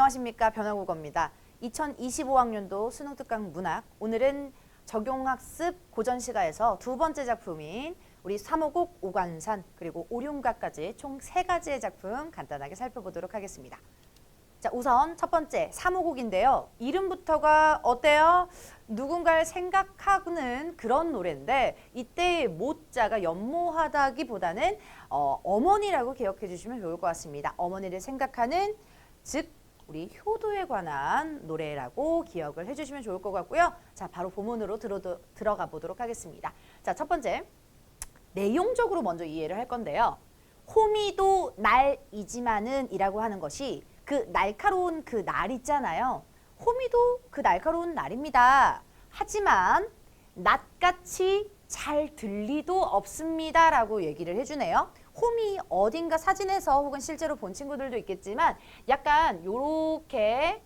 안녕하십니까. 변화국어입니다. 2025학년도 수능특강 문학, 오늘은 적용학습 고전시가에서 두 번째 작품인 우리 3호국 오관산 그리고 오륜가까지 총 3가지의 작품 간단하게 살펴보도록 하겠습니다. 자, 우선 첫 번째 3호국인데요. 이름부터가 어때요? 누군가를 생각하는 그런 노래인데 이때의 모자가 연모하다기보다는 어머니라고 기억해 주시면 좋을 것 같습니다. 어머니를 생각하는, 즉 우리 효도에 관한 노래라고 기억을 해주시면 좋을 것 같고요. 자, 바로 본문으로 들어가 보도록 하겠습니다. 자, 첫 번째 내용적으로 먼저 이해를 할 건데요. 호미도 날이지만은 이라고 하는 것이 그 날카로운 그 날 있잖아요. 호미도 그 날카로운 날입니다. 하지만 낫같이 잘 들리도 없습니다 라고 얘기를 해주네요. 홈이 어딘가 사진에서 혹은 실제로 본 친구들도 있겠지만 약간 요렇게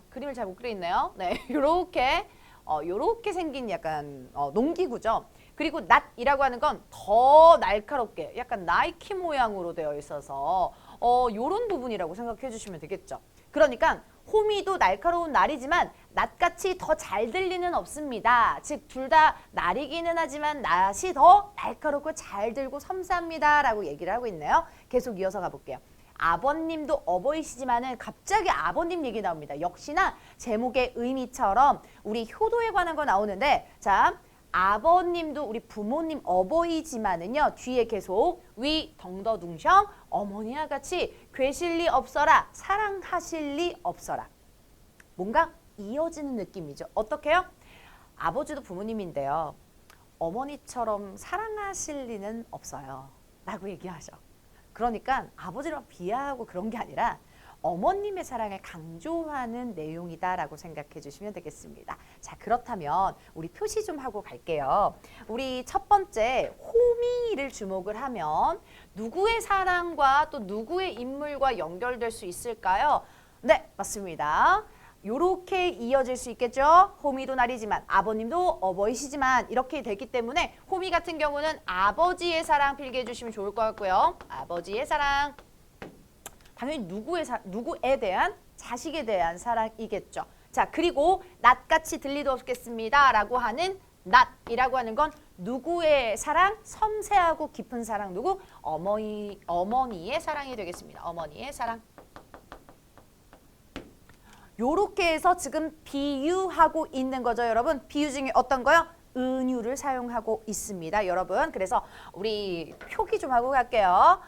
그림을 잘 못 그리겠네요. 네, 요렇게 생긴 약간 농기구죠. 그리고 낫이라고 하는 건 더 날카롭게 약간 나이키 모양으로 되어 있어서 요런 부분이라고 생각해 주시면 되겠죠. 그러니까 호미도 날카로운 날이지만 낫같이 더 잘 들리는 없습니다. 즉 둘 다 날이기는 하지만 낫이 더 날카롭고 잘 들고 섬세합니다 라고 얘기를 하고 있네요. 계속 이어서 가볼게요. 아버님도 어버이시지만은 갑자기 아버님 얘기 나옵니다. 역시나 제목의 의미처럼 우리 효도에 관한 거 나오는데, 자, 아버님도 우리 부모님 어버이지만은요 뒤에 계속 위 덩더둥성 어머니와 같이 괴실 리 없어라, 사랑하실 리 없어라. 뭔가 이어지는 느낌이죠. 어떻게요? 아버지도 부모님인데요. 어머니처럼 사랑하실 리는 없어요 라고 얘기하죠. 그러니까 아버지를 비하하고 그런 게 아니라 어머님의 사랑을 강조하는 내용이다라고 생각해 주시면 되겠습니다. 자, 그렇다면 우리 표시 좀 하고 갈게요. 우리 첫 번째 호미를 주목을 하면 누구의 사랑과 또 누구의 인물과 연결될 수 있을까요? 네, 맞습니다. 요렇게 이어질 수 있겠죠. 호미도 날이지만 아버님도 어버이시지만 이렇게 되기 때문에 호미 같은 경우는 아버지의 사랑 필기해 주시면 좋을 것 같고요. 아버지의 사랑. 당연히 누구에 대한, 자식에 대한 사랑이겠죠. 자, 그리고 낫같이 들리도 없겠습니다 라고 하는 낫이라고 하는 건 누구의 사랑? 섬세하고 깊은 사랑. 누구? 어머니의 사랑이 되겠습니다. 어머니의 사랑. 요렇게 해서 지금 비유하고 있는 거죠, 여러분. 비유 중에 어떤 거요? 은유를 사용하고 있습니다, 여러분. 그래서 우리 표기 좀 하고 갈게요.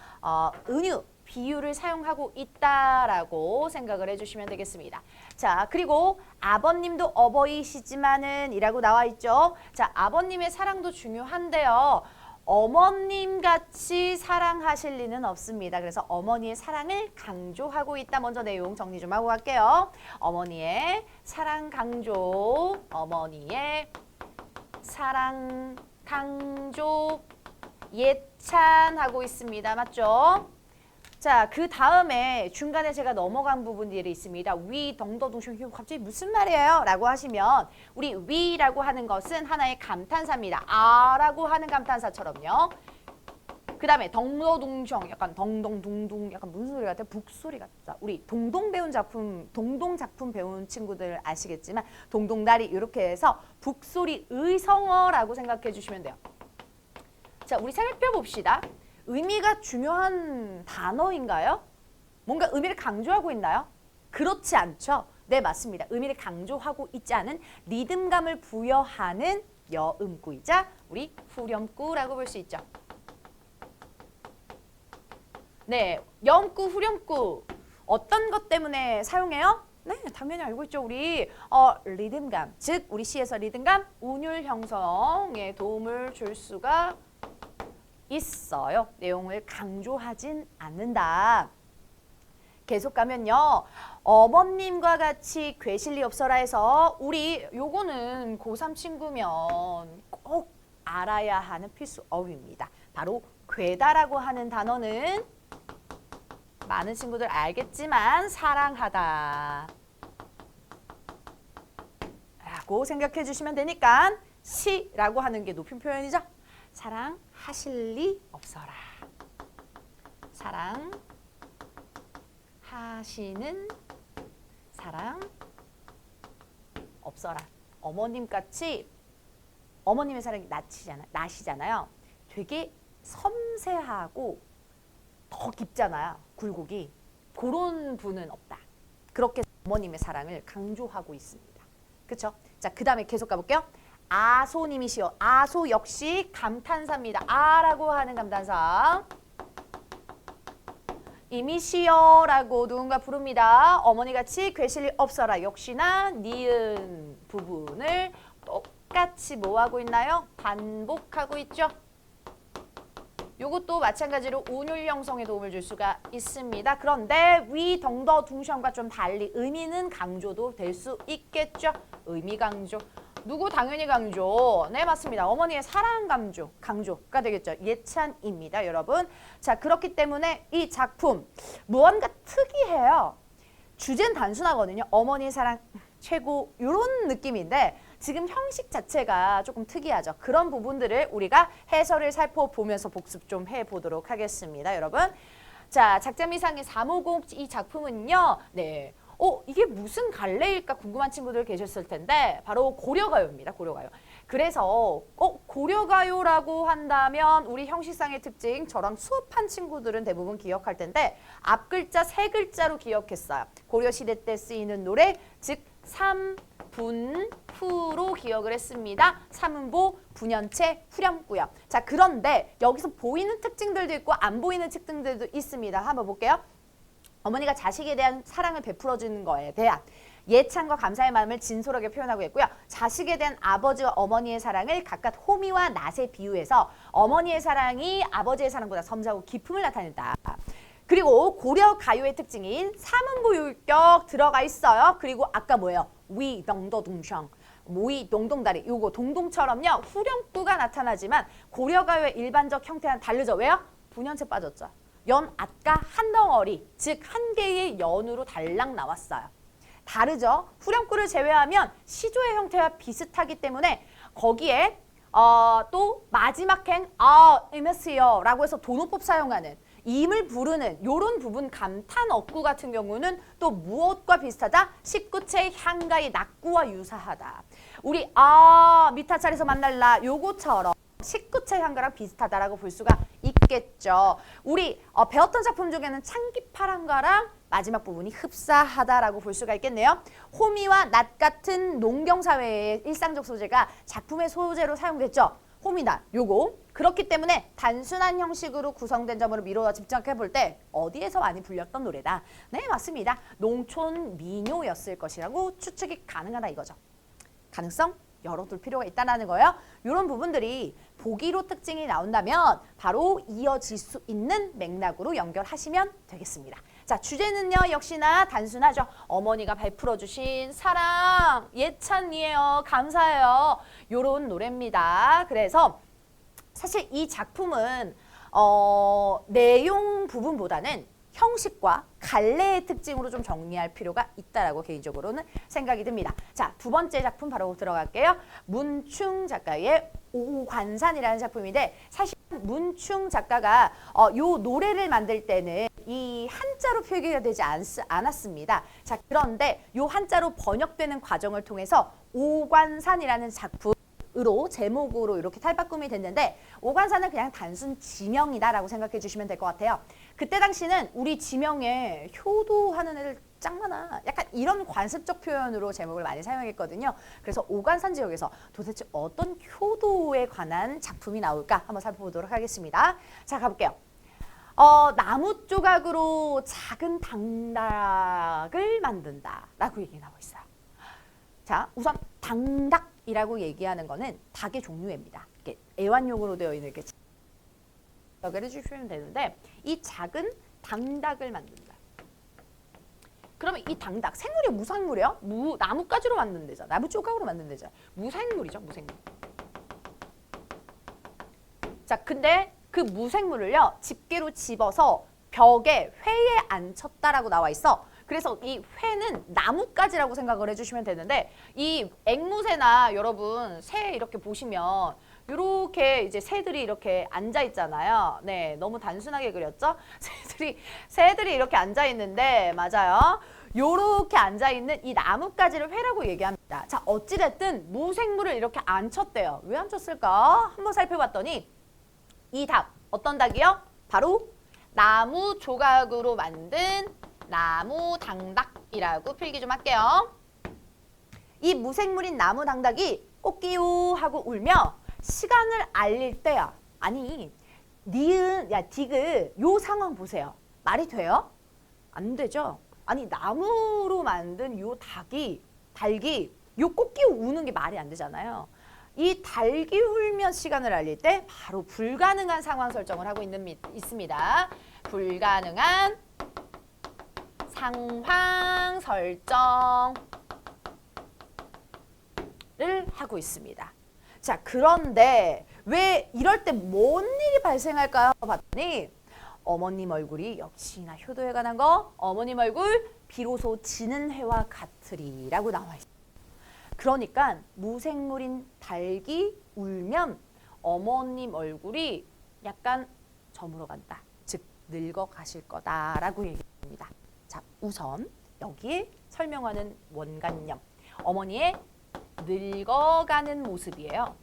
은유. 비유를 사용하고 있다라고 생각을 해주시면 되겠습니다. 자, 그리고 아버님도 어버이시지만은 이라고 나와 있죠. 자, 아버님의 사랑도 중요한데요. 어머님같이 사랑하실 리는 없습니다. 그래서 어머니의 사랑을 강조하고 있다. 먼저 내용 정리 좀 하고 갈게요. 어머니의 사랑 강조, 어머니의 사랑 강조, 예찬하고 있습니다. 맞죠? 자, 그 다음에 중간에 제가 넘어간 부분들이 있습니다. 위, 덩더둥숑, 갑자기 무슨 말이에요? 라고 하시면 우리 위라고 하는 것은 하나의 감탄사입니다. 아라고 하는 감탄사처럼요. 그 다음에 덩더둥숑, 약간 덩덩둥둥, 약간 무슨 소리 같아요? 북소리 같다. 우리 동동 작품 배운 친구들 아시겠지만 동동다리 이렇게 해서 북소리 의성어라고 생각해 주시면 돼요. 자, 우리 살펴봅시다. 의미가 중요한 단어인가요? 뭔가 의미를 강조하고 있나요? 그렇지 않죠. 네, 맞습니다. 의미를 강조하고 있지 않은 리듬감을 부여하는 여음구이자 우리 후렴구라고 볼 수 있죠. 네, 여음구, 후렴구 어떤 것 때문에 사용해요? 네, 당연히 알고 있죠. 우리 리듬감, 즉 우리 시에서 리듬감, 운율 형성에 도움을 줄 수가 있어요. 내용을 강조하진 않는다. 계속 가면요. 어머님과 같이 괴실 리 없어라 해서 우리 요거는 고3 친구면 꼭 알아야 하는 필수 어휘입니다. 바로 괴다라고 하는 단어는 많은 친구들 알겠지만 사랑하다 라고 생각해 주시면 되니까 시라고 하는 게 높임 표현이죠. 사랑하실 리 없어라. 사랑하시는 사랑 없어라. 어머님같이 어머님의 사랑이 낫이잖아요. 되게 섬세하고 더 깊잖아요. 굴곡이. 그런 분은 없다. 그렇게 어머님의 사랑을 강조하고 있습니다. 그렇죠? 자, 그 다음에 계속 가볼게요. 아소님이시여. 아소 역시 감탄사입니다. 아라고 하는 감탄사. 이미시여라고 누군가 부릅니다. 어머니같이 괴실이 없어라. 역시나 니은 부분을 똑같이 뭐하고 있나요? 반복하고 있죠. 요것도 마찬가지로 운율 형성에 도움을 줄 수가 있습니다. 그런데 위, 덩더, 둥션과 좀 달리 의미는 강조도 될 수 있겠죠. 의미 강조. 누구 당연히 강조. 네, 맞습니다. 어머니의 사랑 강조가 되겠죠. 예찬입니다, 여러분. 자, 그렇기 때문에 이 작품 무언가 특이해요. 주제는 단순하거든요. 어머니의 사랑 최고 이런 느낌인데 지금 형식 자체가 조금 특이하죠. 그런 부분들을 우리가 해설을 살펴보면서 복습 좀 해보도록 하겠습니다, 여러분. 자, 작자미상의 350 이 작품은요. 네. 이게 무슨 갈래일까 궁금한 친구들 계셨을 텐데 바로 고려가요입니다. 고려가요. 그래서 고려가요라고 한다면 우리 형식상의 특징 저랑 수업한 친구들은 대부분 기억할 텐데 앞글자 세 글자로 기억했어요. 고려시대 때 쓰이는 노래 즉 삼분후로 기억을 했습니다. 삼음보, 분연체, 후렴구요. 자, 그런데 여기서 보이는 특징들도 있고 안 보이는 특징들도 있습니다. 한번 볼게요. 어머니가 자식에 대한 사랑을 베풀어주는 거에 대한 예찬과 감사의 마음을 진솔하게 표현하고 있고요. 자식에 대한 아버지와 어머니의 사랑을 각각 호미와 낫에 비유해서 어머니의 사랑이 아버지의 사랑보다 섬세하고 깊음을 나타낸다. 그리고 고려 가요의 특징인 삼음보 율격 들어가 있어요. 그리고 아까 뭐예요? 위, 덩더, 둥샹. 모이, 동동다리. 요거 동동처럼요. 후렴구가 나타나지만 고려 가요의 일반적 형태와는 다르죠. 왜요? 분연체 빠졌죠. 연, at과 한 덩어리, 즉 한 개의 연으로 달랑 나왔어요. 다르죠? 후렴구를 제외하면 시조의 형태와 비슷하기 때문에 거기에 또 마지막 행 이메시어라고 해서 도노법 사용하는 임을 부르는 요런 부분 감탄 어구 같은 경우는 또 무엇과 비슷하다? 19채의 향가의 낙구와 유사하다. 우리 미타찰에서 만날라 요거처럼 19채 향가랑 비슷하다라고 볼 수가 있겠죠. 우리 배웠던 작품 중에는 창기파랑가랑 마지막 부분이 흡사하다라고 볼 수가 있겠네요. 호미와 낫 같은 농경사회의 일상적 소재가 작품의 소재로 사용됐죠. 호미, 낫 요거. 그렇기 때문에 단순한 형식으로 구성된 점으로 미루어 집중해 볼 때 어디에서 많이 불렸던 노래다. 네, 맞습니다. 농촌 민요였을 것이라고 추측이 가능하다 이거죠. 가능성? 열어둘 필요가 있다는 거예요. 이런 부분들이 보기로 특징이 나온다면 바로 이어질 수 있는 맥락으로 연결하시면 되겠습니다. 자, 주제는요 역시나 단순하죠. 어머니가 베풀어 주신 사랑, 예찬이에요. 감사해요. 이런 노래입니다. 그래서 사실 이 작품은 내용 부분보다는 형식과 갈래의 특징으로 좀 정리할 필요가 있다라고 개인적으로는 생각이 듭니다. 자, 두 번째 작품 바로 들어갈게요. 문충 작가의 오관산이라는 작품인데 사실 문충 작가가 요 노래를 만들 때는 이 한자로 표기가 되지 않았습니다. 자, 그런데 요 한자로 번역되는 과정을 통해서 오관산이라는 작품 으로 제목으로 이렇게 탈바꿈이 됐는데 오관산은 그냥 단순 지명이다라고 생각해 주시면 될 것 같아요. 그때 당시는 우리 지명에 효도하는 애들 짱 많아. 약간 이런 관습적 표현으로 제목을 많이 사용했거든요. 그래서 오관산 지역에서 도대체 어떤 효도에 관한 작품이 나올까 한번 살펴보도록 하겠습니다. 자, 가볼게요. 나무 조각으로 작은 당닭을 만든다라고 얘기 나와 있어요. 자, 우선 당닭이라고 얘기하는 거는 닭의 종류입니다. 이렇게 애완용으로 되어 있는 이렇게 기억을 해주시면 되는데 이 작은 당닭을 만든다. 그러면 이 당닭 생물이요, 무생물이요? 나뭇가지로 만든 데죠. 나무 조각으로 만든 데죠. 무생물이죠, 무생물. 자, 근데 그 무생물을요 집게로 집어서 벽에 회에 앉혔다라고 나와 있어. 그래서 이 회는 나뭇가지라고 생각을 해주시면 되는데 이 앵무새나 여러분 새 이렇게 보시면 이렇게 이제 새들이 이렇게 앉아 있잖아요. 네, 너무 단순하게 그렸죠? 새들이 이렇게 앉아 있는데 맞아요. 요렇게 앉아있는 이 나뭇가지를 회라고 얘기합니다. 자, 어찌됐든 무생물을 이렇게 앉혔대요. 왜 앉혔을까? 한번 살펴봤더니 이 닭, 어떤 닭이요? 바로 나무 조각으로 만든 나무 당닭이라고 필기 좀 할게요. 이 무생물인 나무 당닭이 꼬끼요 하고 울며 시간을 알릴 때야. 아니, 디귿, 요 상황 보세요. 말이 돼요? 안 되죠? 아니, 나무로 만든 요 닭이, 요 꼬끼요 우는 게 말이 안 되잖아요. 이 닭이 울면 시간을 알릴 때 바로 불가능한 상황 설정을 하고 있습니다. 불가능한 상황 설정을 하고 있습니다. 자, 그런데 왜 이럴 때 뭔 일이 발생할까요? 봤더니 어머님 얼굴이 역시나 효도에 관한 거, 어머님 얼굴 비로소 지는 해와 같으리라고 나와 있어요. 그러니까 무생물인 닭이 울면 어머님 얼굴이 약간 저물어 간다. 즉 늙어 가실 거다라고 얘기합니다. 자, 우선 여기에 설명하는 원관념. 어머니의 늙어가는 모습이에요.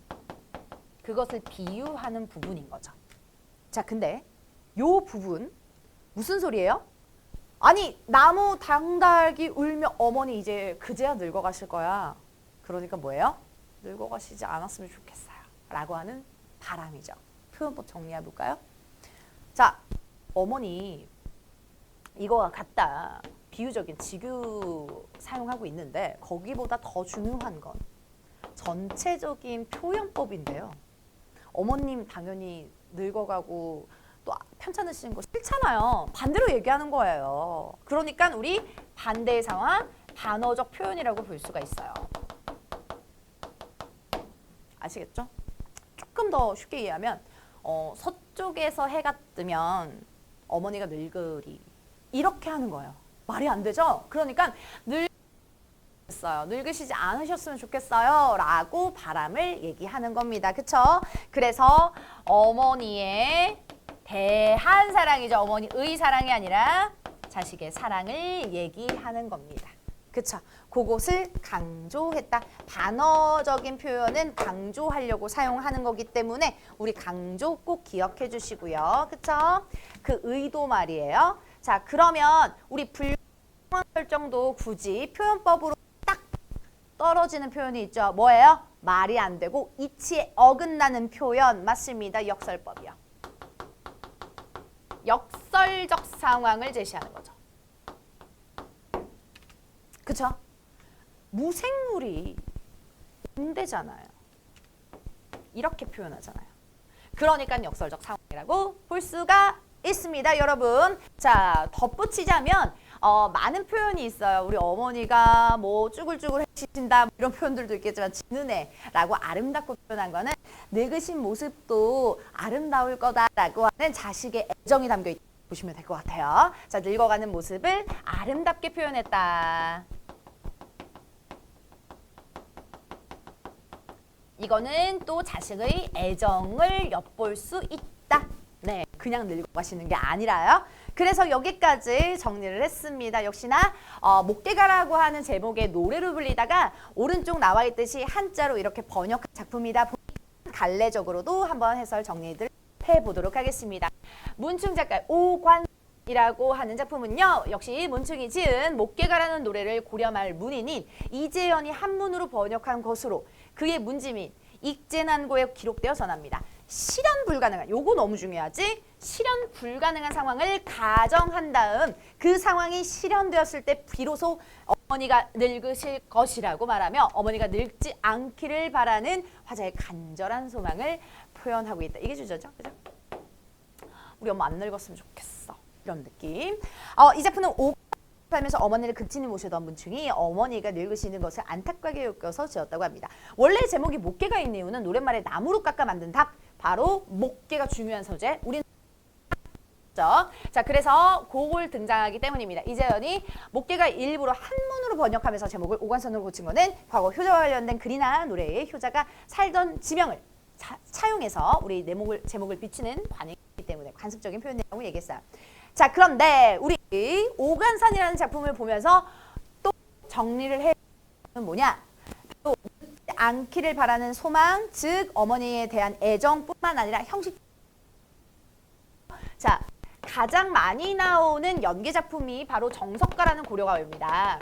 그것을 비유하는 부분인 거죠. 자, 근데 요 부분 무슨 소리예요? 아니, 나무 당닭이 울며 어머니 이제 그제야 늙어가실 거야. 그러니까 뭐예요? 늙어가시지 않았으면 좋겠어요. 라고 하는 바람이죠. 표현법 정리해 볼까요? 자, 어머니 이거와 같다. 비유적인 직유 사용하고 있는데 거기보다 더 중요한 건 전체적인 표현법인데요. 어머님 당연히 늙어가고 또 편찮으시는 거 싫잖아요. 반대로 얘기하는 거예요. 그러니까 우리 반대의 상황, 반어적 표현이라고 볼 수가 있어요. 아시겠죠? 조금 더 쉽게 이해하면 서쪽에서 해가 뜨면 어머니가 늙으리 이렇게 하는 거예요. 말이 안 되죠? 그러니까 늙으시지 않으셨으면 좋겠어요 라고 바람을 얘기하는 겁니다. 그쵸? 그래서 어머니의 대한 사랑이죠. 어머니의 사랑이 아니라 자식의 사랑을 얘기하는 겁니다. 그쵸? 그것을 강조했다. 단어적인 표현은 강조하려고 사용하는 거기 때문에 우리 강조 꼭 기억해 주시고요. 그쵸? 그 의도 말이에요. 자, 그러면 우리 불가능한 설정도 굳이 표현법으로 딱 떨어지는 표현이 있죠. 뭐예요? 말이 안 되고 이치에 어긋나는 표현. 맞습니다. 역설법이요. 역설적 상황을 제시하는 거죠. 그쵸? 무생물이 온대잖아요. 이렇게 표현하잖아요. 그러니까 역설적 상황이라고 볼 수가 있습니다, 여러분. 자, 덧붙이자면 많은 표현이 있어요. 우리 어머니가 뭐 쭈글쭈글 해주신다 이런 표현들도 있겠지만 지는애라고 아름답고 표현한 거는 늙으신 모습도 아름다울 거다라고 하는 자식의 애정이 담겨 있다 보시면 될 것 같아요. 자, 늙어가는 모습을 아름답게 표현했다. 이거는 또 자식의 애정을 엿볼 수 있다. 네, 그냥 늙어가시는 게 아니라요. 그래서 여기까지 정리를 했습니다. 역시나 목대가라고 하는 제목의 노래로 불리다가 오른쪽 나와 있듯이 한자로 이렇게 번역한 작품이다. 갈래적으로도 한번 해설 정리를 해보도록 하겠습니다. 문충 작가의 오관이라고 하는 작품은요. 역시 문충이 지은 목대가라는 노래를 고려 말 문인인 이재현이 한문으로 번역한 것으로 그의 문지민 익제난고에 기록되어 전합니다. 실현 불가능한, 요거 너무 중요하지? 실현 불가능한 상황을 가정한 다음 그 상황이 실현되었을 때 비로소 어머니가 늙으실 것이라고 말하며 어머니가 늙지 않기를 바라는 화자의 간절한 소망을 표현하고 있다. 이게 주제죠. 그죠? 우리 엄마 안 늙었으면 좋겠어. 이런 느낌. 이 작품은 살면서 어머니를 극진히 모시던 문충이 어머니가 늙으시는 것을 안타깝게 여겨서 지었다고 합니다. 원래 제목이 목개가 있는 이유는 노랫말에 나무로 깎아 만든 닭, 바로 목개가 중요한 소재. 우리는 자, 그래서 그걸 등장하기 때문입니다. 이재현이 목개가 일부러 한문으로 번역하면서 제목을 오관선으로 고친 거는 과거 효자와 관련된 글이나 노래에 효자가 살던 지명을 차용해서 우리 제목을 비추는 관행이기 때문에 관습적인 표현이라고 얘기했어요. 자, 그런데 우리 이 오간산이라는 작품을 보면서 또 정리를 해 뭐냐? 또 늦지 않기를 바라는 소망, 즉 어머니에 대한 애정뿐만 아니라 형식. 자, 가장 많이 나오는 연기 작품이 바로 정석가라는 고려가요입니다.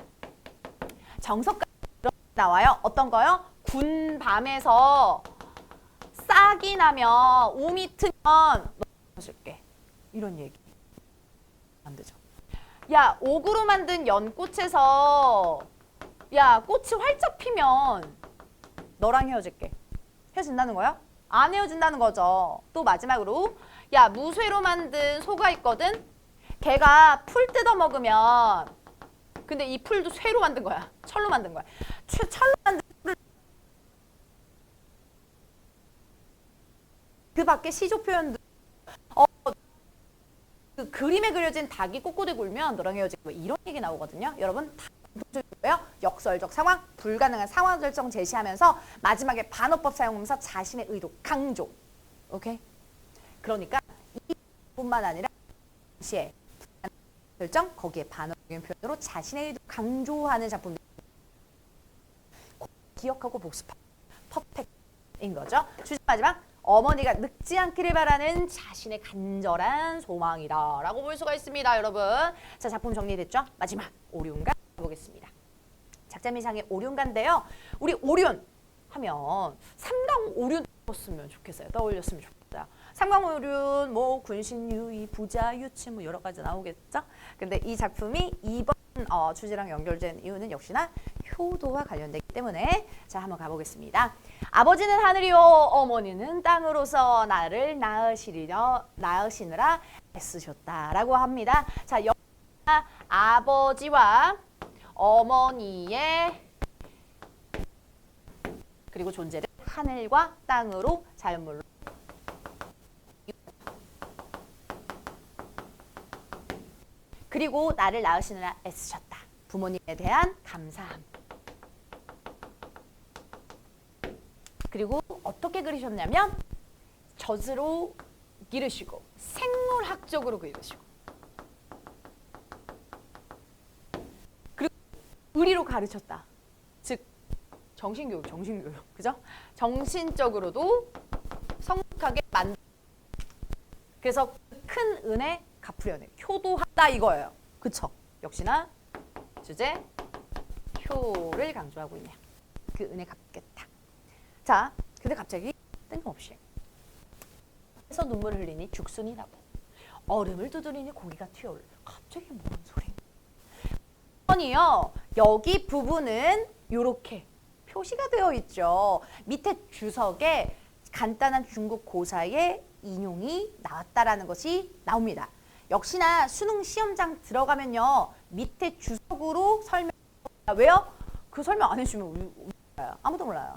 정석가 나와요. 어떤 거요? 군밤에서 싹이 나면 오미 트면 넣어줄게. 이런 얘기. 안 되죠. 야, 옥으로 만든 연꽃에서 야, 꽃이 활짝 피면 너랑 헤어질게. 헤어진다는 거야? 안 헤어진다는 거죠. 또 마지막으로 야, 무쇠로 만든 소가 있거든? 걔가 풀 뜯어 먹으면 근데 이 풀도 쇠로 만든 거야. 철로 만든 거야. 철로 만든 풀을 그 밖에 시조 표현도 그 그림에 그려진 닭이 꼬꼬대 굴면 너랑 헤어지고 뭐 이런 얘기 나오거든요. 여러분 다 공통적이고요. 역설적 상황, 불가능한 상황 결정 제시하면서 마지막에 반어법 사용하면서 자신의 의도 강조. 오케이? 그러니까 이뿐만 아니라 동시에 결정 거기에 반어적인 표현으로 자신의 의도 강조하는 작품들 기억하고 복습하는 퍼펙트인 거죠. 주제 마지막 어머니가 늙지 않기를 바라는 자신의 간절한 소망이다 라고 볼 수가 있습니다. 여러분 자 작품 정리됐죠? 마지막 오륜가 보겠습니다. 작자미상의 오륜가인데요. 우리 오륜 하면 삼강 오륜 떠올렸으면 좋겠어요. 떠올렸으면 좋겠어요. 삼강오륜, 뭐 군신유의, 부자유치 뭐 여러 가지 나오겠죠. 근데 이 작품이 이번 주제랑 연결된 이유는 역시나 효도와 관련되기 때문에 자 한번 가보겠습니다. 아버지는 하늘이요 어머니는 땅으로서 나를 낳으시느라 애쓰셨다라고 합니다. 자 아버지와 어머니의 그리고 존재를 하늘과 땅으로 자연물로 그리고 나를 낳으시느라 애쓰셨다. 부모님에 대한 감사함. 그리고 어떻게 그리셨냐면 젖으로 기르시고 생물학적으로 그리시고 그리고 의리로 가르쳤다. 즉 정신교육. 그죠? 정신적으로도 성숙하게 만들 그래서 큰 은혜 갚으려는 효도하다 이거예요. 그쵸? 역시나 주제 효를 강조하고 있네요. 그 은혜 갚겠다. 자, 근데 갑자기 뜬금없이 그래서 눈물을 흘리니 죽순이 나고 얼음을 두드리니 고기가 튀어올라. 갑자기 뭔 소리? 아니요. 여기 부분은 이렇게 표시가 되어 있죠. 밑에 주석에 간단한 중국 고사의 인용이 나왔다라는 것이 나옵니다. 역시나 수능 시험장 들어가면요. 밑에 주석으로 설명 왜요? 그 설명 안 해주면 몰라요. 아무도 몰라요.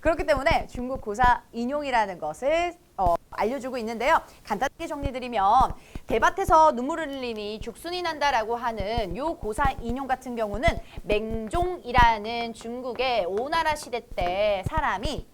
그렇기 때문에 중국 고사 인용이라는 것을 알려주고 있는데요. 간단하게 정리드리면 대밭에서 눈물을 흘리니 죽순이 난다라고 하는 요 고사 인용 같은 경우는 맹종이라는 중국의 오나라 시대 때 사람이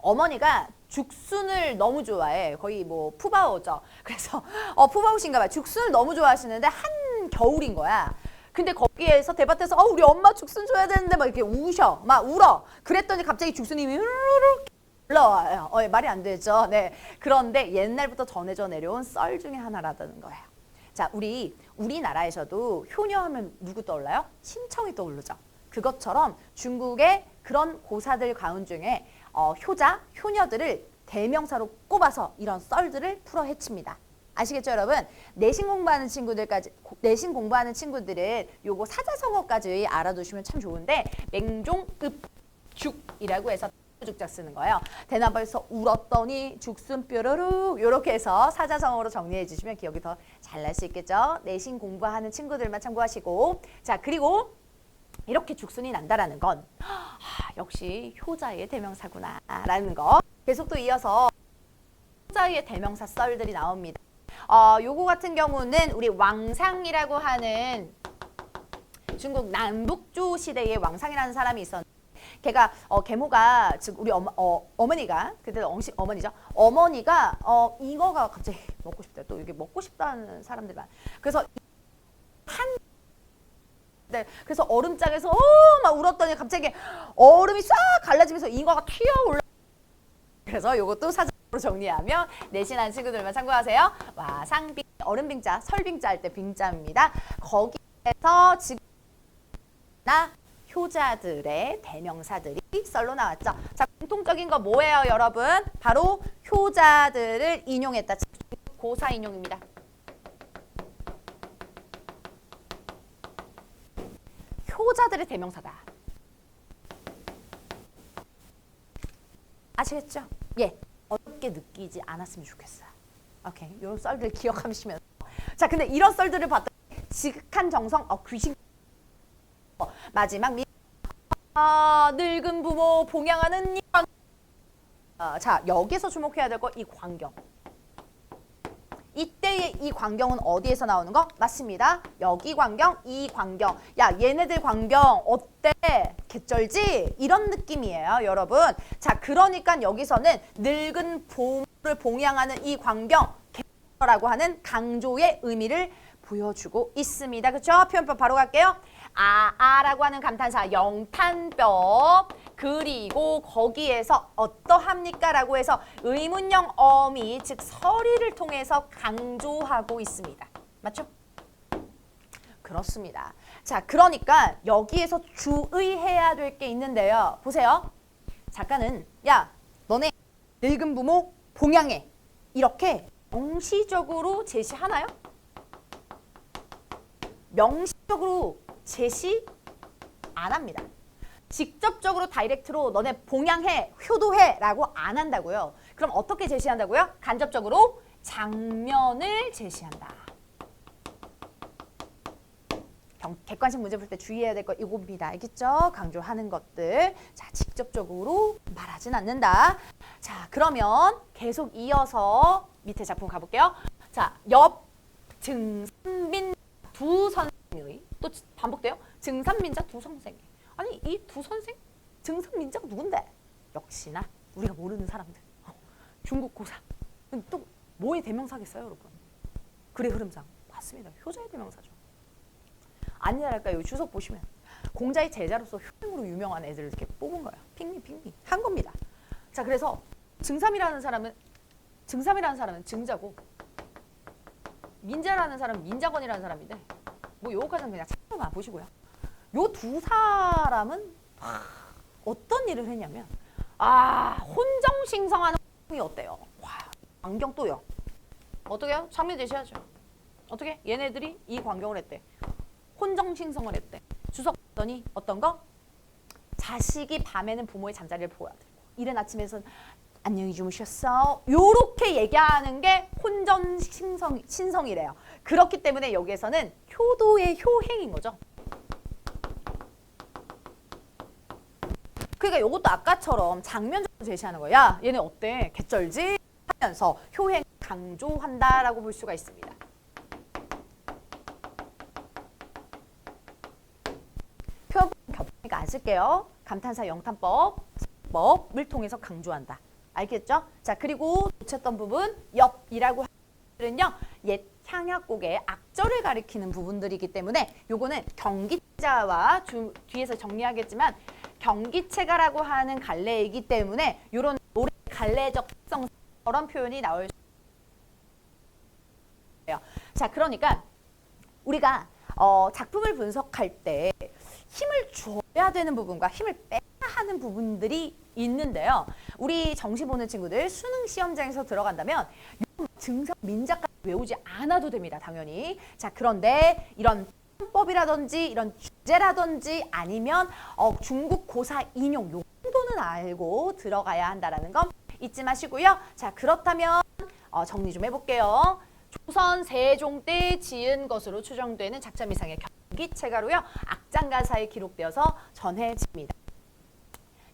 어머니가 죽순을 너무 좋아해. 거의 뭐 푸바오죠. 그래서 푸바오신가 봐요. 죽순을 너무 좋아하시는데 한 겨울인 거야. 근데 거기에서 대밭에서 우리 엄마 죽순 줘야 되는데 막 이렇게 우셔. 막 울어. 그랬더니 갑자기 죽순이 으르르 올라와요. 말이 안 되죠. 네. 그런데 옛날부터 전해져 내려온 썰 중에 하나라는 거예요. 자, 우리나라에서도 효녀하면 누구 떠올라요? 심청이 떠오르죠. 그것처럼 중국의 그런 고사들 가운 중에 효자, 효녀들을 대명사로 꼽아서 이런 썰들을 풀어 헤칩니다. 아시겠죠, 여러분? 내신 공부하는 친구들은 요거 사자성어까지 알아두시면 참 좋은데 맹종읍죽이라고 해서 죽자 쓰는 거예요. 대나무에서 울었더니 죽순 뾰로룩 이렇게 해서 사자성어로 정리해 주시면 기억이 더 잘 날 수 있겠죠. 내신 공부하는 친구들만 참고하시고 자 그리고 이렇게 죽순이 난다라는 건 역시 효자의 대명사구나라는 거. 계속 또 이어서 효자의 대명사 썰들이 나옵니다. 요거 같은 경우는 우리 왕상이라고 하는 중국 남북조 시대의 왕상이라는 사람이 있었는데 걔가 계모가 즉 우리 어머니가 그때 어머니죠. 어머니가 잉어가 갑자기 먹고 싶다. 또 이게 먹고 싶다는 사람들 많아. 그래서 때 그래서 얼음장에서 막 울었더니 갑자기 얼음이 싹 갈라지면서 잉어가 튀어올라. 그래서 이것도 사전으로 정리하면 내신한 친구들만 참고하세요. 와상빙, 얼음빙자, 설빙자 할 때 빙자입니다. 거기에서 지금 나 효자들의 대명사들이 썰로 나왔죠. 자, 공통적인 거 뭐예요, 여러분? 바로 효자들을 인용했다. 고사 인용입니다. 효자들의 대명사다. 아시겠죠? 예, 어렵게 느끼지 않았으면 좋겠어요. 오케이, 이런 썰들 기억하시면서. 자, 근데 이런 썰들을 봤더니 지극한 정성, 귀신. 마지막 늙은 부모 봉양하는 이 광경. 자, 여기서 주목해야 될 거 이 광경. 이때의 이 광경은 어디에서 나오는 거? 맞습니다. 여기 광경, 이 광경. 야, 얘네들 광경 어때? 개쩔지? 이런 느낌이에요, 여러분. 자, 그러니까 여기서는 늙은 부모를 봉양하는 이 광경, 개쩔라고 하는 강조의 의미를 보여주고 있습니다. 그렇죠? 표현법 바로 갈게요. 아라고 하는 감탄사 영탄법, 그리고 거기에서 어떠합니까? 라고 해서 의문형 어미, 즉 서리를 통해서 강조하고 있습니다. 맞죠? 그렇습니다. 자, 그러니까 여기에서 주의해야 될 게 있는데요. 보세요. 작가는 야, 너네 늙은 부모 봉양해. 이렇게 명시적으로 제시하나요? 명시적으로 제시 안 합니다. 직접적으로 다이렉트로 너네 봉양해, 효도해 라고 안 한다고요. 그럼 어떻게 제시한다고요? 간접적으로 장면을 제시한다. 객관식 문제 풀 때 주의해야 될 거 이겁니다. 알겠죠? 강조하는 것들. 자, 직접적으로 말하진 않는다. 자, 그러면 계속 이어서 밑에 작품 가볼게요. 자, 옆 증산민 두 선생의 또 반복돼요. 증산민자 두 선생. 아니 이 두 선생? 증산민자가 누군데? 역시나 우리가 모르는 사람들. 중국 고사. 또 뭐의 대명사겠어요, 여러분? 글의 흐름상. 맞습니다. 효자의 대명사죠. 아니랄까요? 여기 주석 보시면 공자의 제자로서 효행으로 유명한 애들을 이렇게 뽑은 거예요. 핑미 한 겁니다. 자, 그래서 증삼이라는 사람은 증자고 민자라는 사람은 민자건이라는 사람인데 뭐 요거까지는 그냥 참고만 보시고요. 요 두 사람은 어떤 일을 했냐면 혼정싱성하는 이 어때요? 와, 광경 또요. 어떻게 해요? 장면 제시하죠. 어떻게? 얘네들이 이 광경을 했대. 혼정싱성을 했대. 주석 봤더니 어떤 거? 자식이 밤에는 부모의 잠자리를 보아들고 이른 아침에선 안녕히 주무셨어. 요렇게 얘기하는 게 혼정신성이래요. 그렇기 때문에 여기에서는 효도의 효행인 거죠. 그러니까 요것도 아까처럼 장면적으로 제시하는 거야. 야, 얘네 어때? 개쩔지? 하면서 효행 강조한다라고 볼 수가 있습니다. 표현 겹치니까 안 쓸게요. 감탄사 영탄법을 통해서 강조한다. 알겠죠? 자, 그리고 놓쳤던 부분 옆이라고 하는요. 옛 향약곡의 악절을 가리키는 부분들이기 때문에 요거는 경기자와 뒤에서 정리하겠지만 경기체가라고 하는 갈래이기 때문에 요런 노래 갈래적 특성처럼 표현이 나올 수 있어요. 자, 그러니까 우리가 작품을 분석할 때 힘을 줘야 되는 부분과 힘을 빼야 하는 부분들이 있는데요. 우리 정시 보는 친구들 수능 시험장에서 들어간다면 증상 민자까지 외우지 않아도 됩니다. 당연히. 자, 그런데 이런 법이라든지 이런 주제라든지 아니면 중국 고사 인용 요 정도는 알고 들어가야 한다라는 건 잊지 마시고요. 자, 그렇다면 정리 좀 해볼게요. 조선 세종 때 지은 것으로 추정되는 작자미상의 경기체가로요. 악장가사에 기록되어서 전해집니다.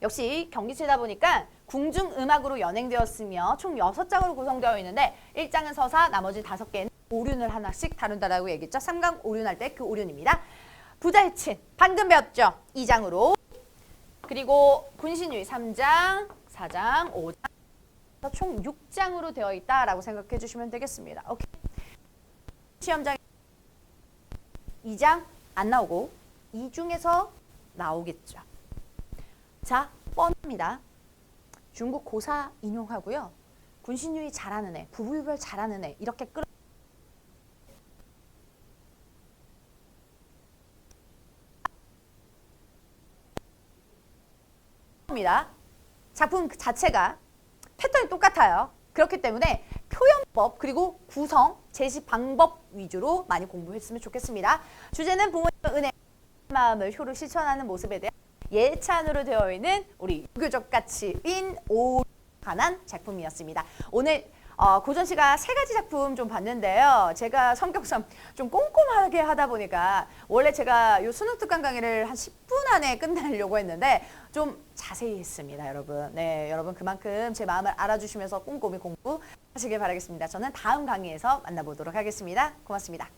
역시 경기체다 보니까 궁중음악으로 연행되었으며 총 6장으로 구성되어 있는데 1장은 서사, 나머지 5개는 오륜을 하나씩 다룬다라고 얘기했죠. 3강 오륜할 때 그 오륜입니다. 부자의친 방금 배웠죠. 2장으로. 그리고 군신유의 3장, 4장, 5장 총 6장으로 되어 있다라고 생각해 주시면 되겠습니다. 오케이. 시험장 2장 안 나오고 이 중에서 나오겠죠. 자, 뻔합니다. 중국 고사 인용하고요. 군신유의 잘하는 애, 부부유별 잘하는 애 이렇게 끌어 입니다. 작품 자체가 패턴이 똑같아요. 그렇기 때문에 표현법 그리고 구성, 제시 방법 위주로 많이 공부했으면 좋겠습니다. 주제는 부모님의 은혜, 마음을 효로 실천하는 모습에 대한 예찬으로 되어 있는 우리 유교적 가치인 오류에 관한 작품이었습니다. 오늘 고전시가 3가지 작품 좀 봤는데요. 제가 성격상 좀 꼼꼼하게 하다 보니까 원래 제가 이 수능특강 강의를 한 10분 안에 끝내려고 했는데 좀 자세히 했습니다, 여러분. 네, 여러분 그만큼 제 마음을 알아주시면서 꼼꼼히 공부하시길 바라겠습니다. 저는 다음 강의에서 만나보도록 하겠습니다. 고맙습니다.